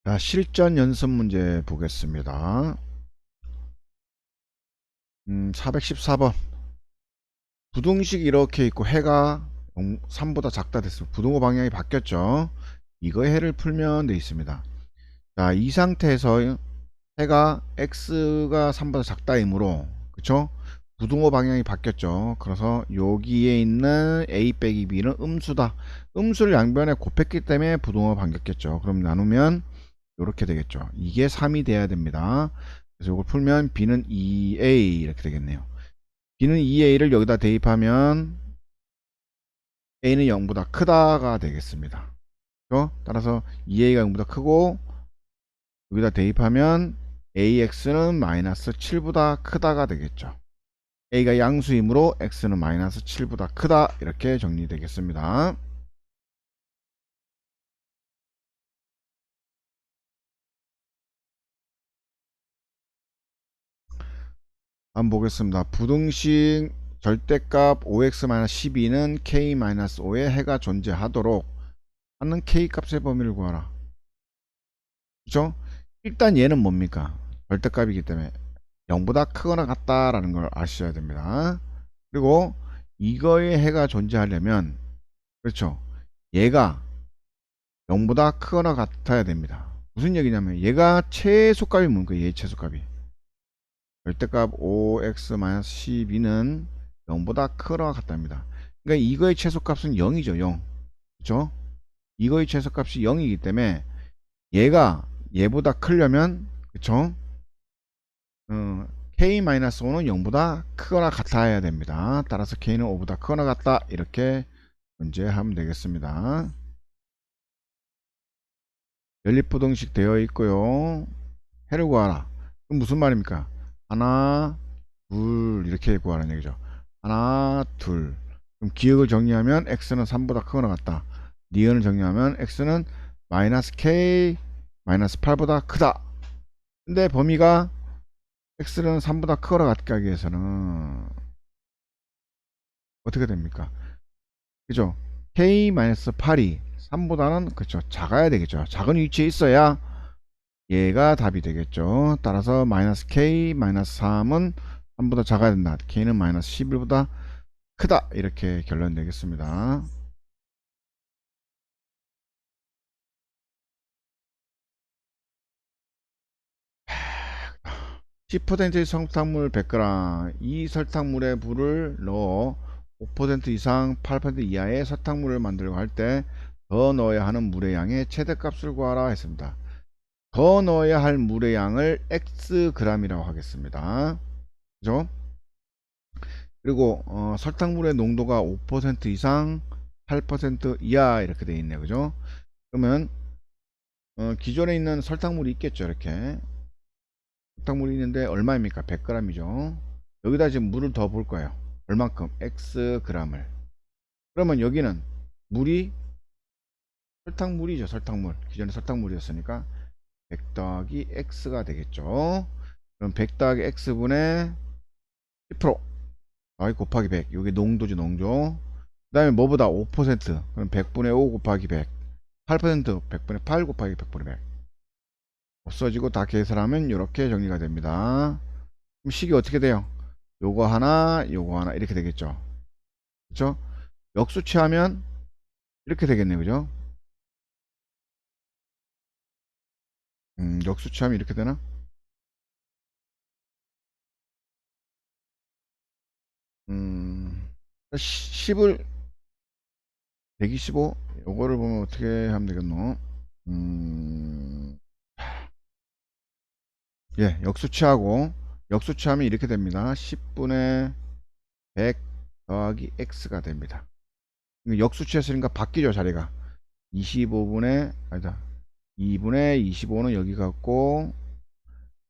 자, 실전 연습 문제 보겠습니다. 414번. 부등식 이렇게 있고 해가 3보다 작다 됐으면 부등호 방향이 바뀌었죠. 이거의 해를 풀면 돼 있습니다. 자, 이 상태에서 해가 x가 3보다 작다이므로, 그쵸? 부등호 방향이 바뀌었죠. 그래서 여기에 있는 a 빼기 b는 음수다. 음수를 양변에 곱했기 때문에 부등호가 바뀌었겠죠. 그럼 나누면 이렇게 되겠죠. 이게 3이 돼야 됩니다. 그래서 이걸 풀면 b는 2a 이렇게 되겠네요. b는 2a를 여기다 대입하면 a는 0보다 크다가 되겠습니다. 그렇죠? 따라서 2a가 0보다 크고 여기다 대입하면 ax는 마이너스 7보다 크다가 되겠죠. a가 양수이므로 x는 마이너스 7보다 크다, 이렇게 정리되겠습니다. 한번 보겠습니다. 부등식 절대값 5x-12는 k-5의 해가 존재하도록 하는 k값의 범위를 구하라. 그죠? 일단 얘는 뭡니까? 절대값이기 때문에 0보다 크거나 같다라는 걸 아셔야 됩니다. 그리고 이거의 해가 존재하려면, 그렇죠, 얘가 0보다 크거나 같아야 됩니다. 무슨 얘기냐면 얘가 최소값이 뭡니까? 얘의 최소값이 절대값 5x-12는 0보다 크거나 같답니다. 그러니까 이거의 최소값은 0이죠. 0. 그렇죠? 이거의 최소값이 0이기 때문에 얘가 얘보다 크려면, 그쵸? k-5는 0보다 크거나 같아야 됩니다. 따라서 k는 5보다 크거나 같다, 이렇게 문제하면 되겠습니다. 연립부등식 되어 있고요. 해를 구하라. 그럼 무슨 말입니까? 하나, 둘, 이렇게 구하라는 얘기죠. 하나, 둘. 그럼 기억을 정리하면 x는 3보다 크거나 같다. 니은을 정리하면 x는 마이너스 k 마이너스 8보다 크다. 근데 범위가 x는 3보다 크거나 같게 하기 위해서는 어떻게 됩니까? 그죠? k-8이 3보다는, 그렇죠, 작아야 되겠죠. 작은 위치에 있어야 얘가 답이 되겠죠. 따라서 마이너스 k 마이너스 3은 3보다 작아야 된다. k는 마이너스 11보다 크다, 이렇게 결론 내겠습니다. (10%의) 설탕물 100g, 이 설탕물에 물을 넣어 5% 이상 8% 이하의 설탕물을 만들려고 할 때 더 넣어야 하는 물의 양의 최대값을 구하라 했습니다. 더 넣어야 할 물의 양을 xg이라고 하겠습니다. 그죠? 그리고 설탕물의 농도가 5% 이상 8% 이하 이렇게 돼 있네요. 그죠? 그러면 기존에 있는 설탕물이 있겠죠. 이렇게 설탕물이 있는데 얼마입니까? 100g이죠. 여기다 지금 물을 더 볼 거예요. 얼만큼? xg을. 그러면 여기는 물이 설탕물이죠. 설탕물. 기존에 설탕물이었으니까 100 더하기 x가 되겠죠. 그럼 100 더하기 x분의 10%, 더하기 곱하기 100. 이게 농도지, 농도. 그 다음에 뭐보다 5%. 그럼 100분의 5 곱하기 100. 8% 100분의 8 곱하기 100분의 100. 없어지고 다 계산하면 이렇게 정리가 됩니다. 그럼 식이 어떻게 돼요? 요거 하나, 요거 하나, 이렇게 되겠죠. 그쵸? 역수치하면 이렇게 되겠네요. 그죠? 역수치하면 이렇게 되나? 10을 125, 요거를 보면 어떻게 하면 되겠노? 예, 역수치하면 이렇게 됩니다. 10분의 100 더하기 x가 됩니다. 역수치했으니까 바뀌죠, 자리가. 25분의, 아니다, 2분의 25는 여기 갔고,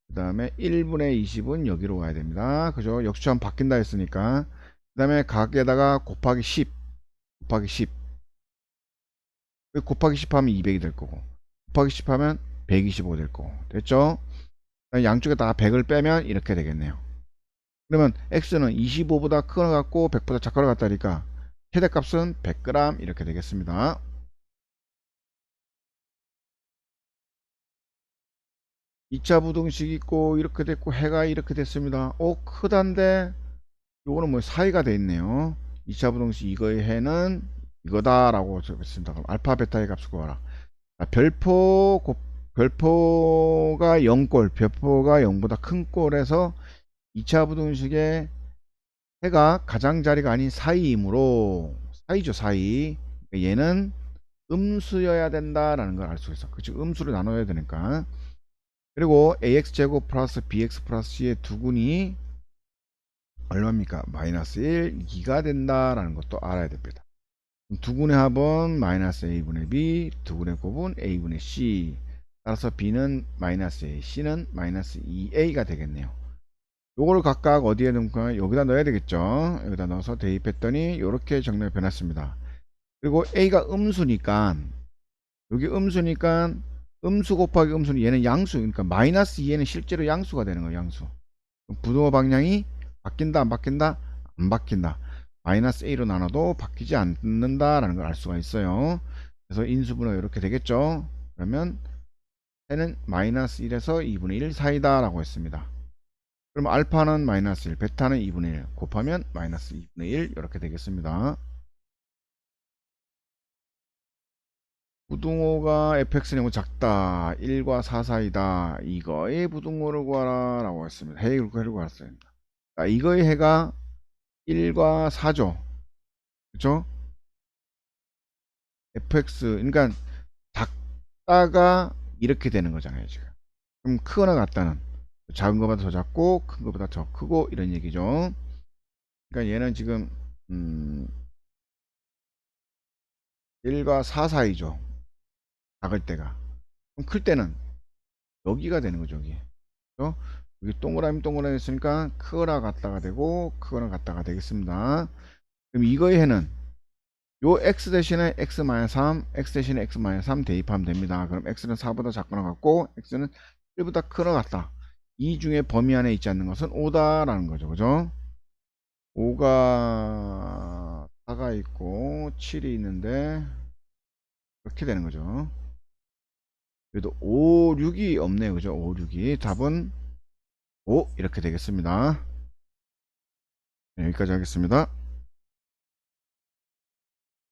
그 다음에 1분의 20은 여기로 와야 됩니다. 그죠? 역수치하면 바뀐다 했으니까. 그 다음에 각에다가 곱하기 10, 곱하기 10. 곱하기 10 하면 200이 될 거고, 곱하기 10 하면 125 될 거고. 됐죠? 양쪽에 다 100을 빼면 이렇게 되겠네요. 그러면 x는 25보다 큰 거 같고 100보다 작은 거 같다니까 최대값은 100g 이렇게 되겠습니다. 2차 부등식 있고 이렇게 됐고 해가 이렇게 됐습니다. 크단데 요거는 뭐 사이가 돼 있네요. 2차 부등식 이거의 해는 이거다라고 적었습니다. 그럼 알파 베타의 값을 구하라. 별표가 0꼴, 별표가 0보다 큰 꼴에서 2차 부등식의 해가 가장자리가 아닌 사이이므로 사이죠, 사이. 그러니까 얘는 음수여야 된다라는 걸 알 수 있어. 그치? 음수를 나눠야 되니까. 그리고 ax제곱 플러스 bx 플러스 c의 두근이 얼마입니까? 마이너스 1, 2가 된다라는 것도 알아야 됩니다. 두근의 합은 마이너스 a분의 b, 두근의 곱은 a분의 c. 따라서 b는 마이너스 a, c는 마이너스 2a가 되겠네요. 요걸 각각 어디에 넣을까? 여기다 넣어야 되겠죠. 여기다 넣어서 대입했더니 이렇게 정렬 변했습니다. 그리고 a가 음수니까 여기 음수니까 음수 곱하기 음수는 얘는 양수, 그러니까 마이너스 2에는 실제로 양수가 되는 거예요. 양수. 부등호 방향이 바뀐다 안 바뀐다? 안 바뀐다. 마이너스 a로 나눠도 바뀌지 않는다라는 걸 알 수가 있어요. 그래서 인수분해 이렇게 되겠죠. 그러면 해는 마이너스 1에서 2분의 1 사이다 라고 했습니다. 그럼 알파는 마이너스 1, 베타는 2분의 1 곱하면 마이너스 2분의 1 이렇게 되겠습니다. 부등호가 fx는 너무 작다. 1과 4 사이다. 이거의 부등호를 구하라 라고 했습니다. 해를 구했습니다. 이거의 해가 1과 4죠. 그쵸? fx 그러니까 작다가 이렇게 되는 거잖아요 지금. 그럼 크거나 같다는 작은 것보다 더 작고 큰 것보다 더 크고 이런 얘기죠. 그러니까 얘는 지금 1과 4 사이죠. 작을 때가. 그럼 클 때는 여기가 되는 거죠. 여기. 그죠? 여기 동그라미 했으니까 크거나 같다가 되고 크거나 같다가 되겠습니다. 그럼 이거의 해는 요 x 대신에 x-3, x 대신에 x-3 대입하면 됩니다. 그럼 x는 4보다 작거나 같고 x는 1보다 크거나 같다. 이 중에 범위 안에 있지 않는 것은 5다라는 거죠. 그죠? 5가 4가 있고 7이 있는데 이렇게 되는 거죠. 그래도 5, 6이 없네요. 그죠? 5, 6이. 답은 5 이렇게 되겠습니다. 네, 여기까지 하겠습니다.